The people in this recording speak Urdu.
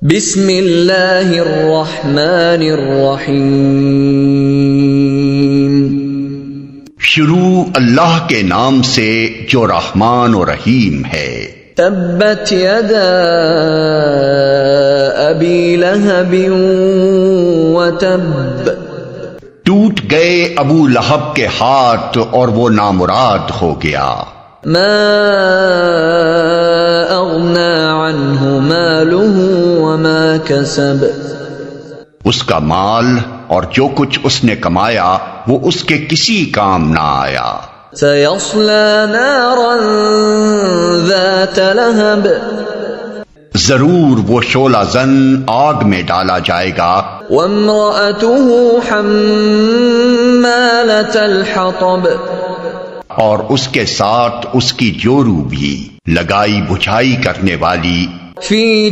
بسم اللہ الرحمن الرحیم، شروع اللہ کے نام سے جو رحمان و رحیم ہے۔ تبت یدا ابی لہب وتب، ٹوٹ گئے ابو لہب کے ہاتھ اور وہ نامراد ہو گیا۔ ما اغنى عنہ مالہ وما کسب، اس کا مال اور جو کچھ اس نے کمایا وہ اس کے کسی کام نہ آیا۔ سیصلی نارا ذات لہب، ضرور وہ شعلہ زن آگ میں ڈالا جائے گا۔ وامرأته حمالة الحطب، اور اس کے ساتھ اس کی جورو بھی، لگائی بجھائی کرنے والی۔ فی